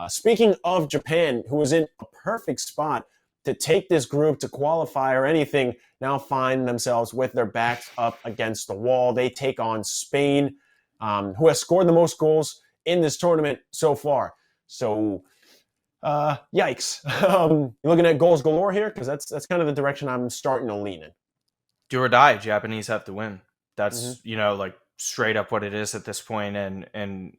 Speaking of Japan, who was in a perfect spot to take this group to qualify or anything, now find themselves with their backs up against the wall. They take on Spain, who has scored the most goals in this tournament so far. So, yikes. You're looking at goals galore here? Because that's kind of the direction I'm starting to lean in. Do or die, Japanese have to win. That's, like straight up what it is at this point. And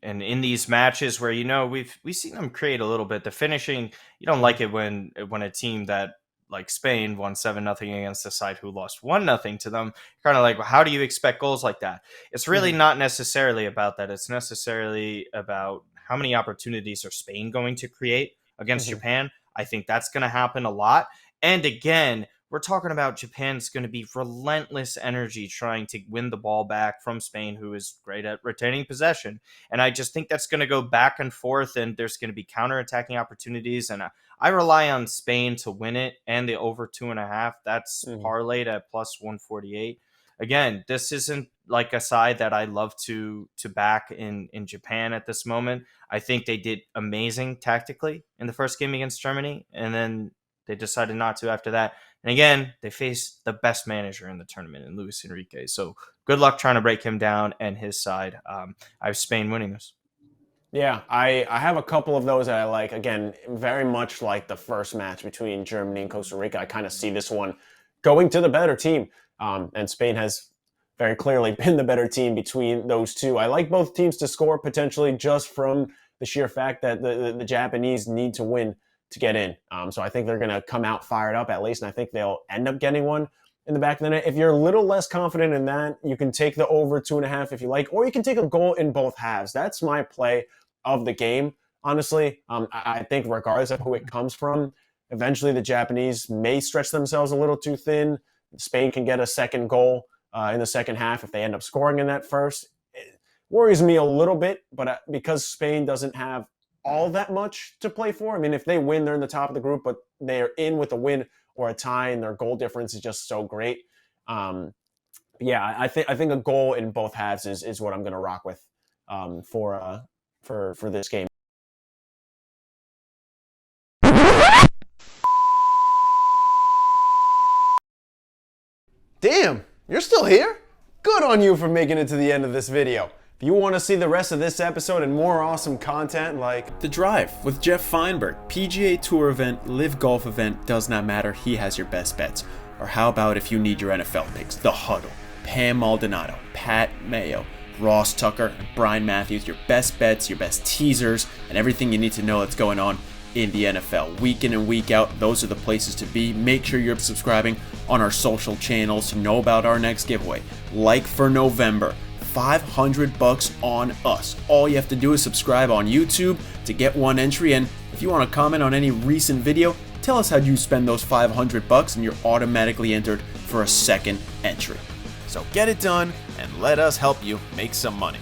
in these matches where, we've seen them create a little bit. The finishing, you don't like it when a team that like Spain won 7-0 against a side who lost 1-0 to them. Kind of like, well, how do you expect goals like that? It's really not necessarily about that. It's necessarily about how many opportunities are Spain going to create against Japan. I think that's going to happen a lot. And again, we're talking about Japan's going to be relentless energy trying to win the ball back from Spain, who is great at retaining possession. And I just think that's going to go back and forth, and there's going to be counterattacking opportunities. And I rely on Spain to win it, and the over 2.5. That's parlayed at plus 148. Again, this isn't like a side that I love to back in Japan at this moment. I think they did amazing tactically in the first game against Germany, and then they decided not to after that. And again, they faced the best manager in the tournament in Luis Enrique. So good luck trying to break him down and his side. I have Spain winning this. Yeah, I have a couple of those that I like. Again, very much like the first match between Germany and Costa Rica. I kind of see this one going to the better team. And Spain has very clearly been the better team between those two. I like both teams to score potentially just from the sheer fact that the Japanese need to win to get in. So I think they're going to come out fired up at least, and I think they'll end up getting one in the back of the net. If you're a little less confident in that, you can take the over 2.5 if you like, or you can take a goal in both halves. That's my play of the game, honestly. I think regardless of who it comes from, eventually the Japanese may stretch themselves a little too thin. Spain can get a second goal in the second half if they end up scoring in that first. It worries me a little bit, but because Spain doesn't have all that much to play for. I mean, if they win, they're in the top of the group, but they're in with a win or a tie, and their goal difference is just so great. Yeah, I think a goal in both halves is what I'm going to rock with for this game. Damn, you're still here? Good on you for making it to the end of this video. If you want to see the rest of this episode and more awesome content like The Drive with Jeff Feinberg, PGA Tour event, live golf event, does not matter, he has your best bets. Or how about if you need your NFL picks, The Huddle, Pam Maldonado, Pat Mayo, Ross Tucker, and Brian Matthews, your best bets, your best teasers, and everything you need to know that's going on in the NFL. Week in and week out, those are the places to be. Make sure you're subscribing on our social channels to know about our next giveaway. Like for November, $500 on us. All you have to do is subscribe on YouTube to get one entry, and if you want to comment on any recent video, tell us how you spend those $500 and you're automatically entered for a second entry. So get it done and let us help you make some money.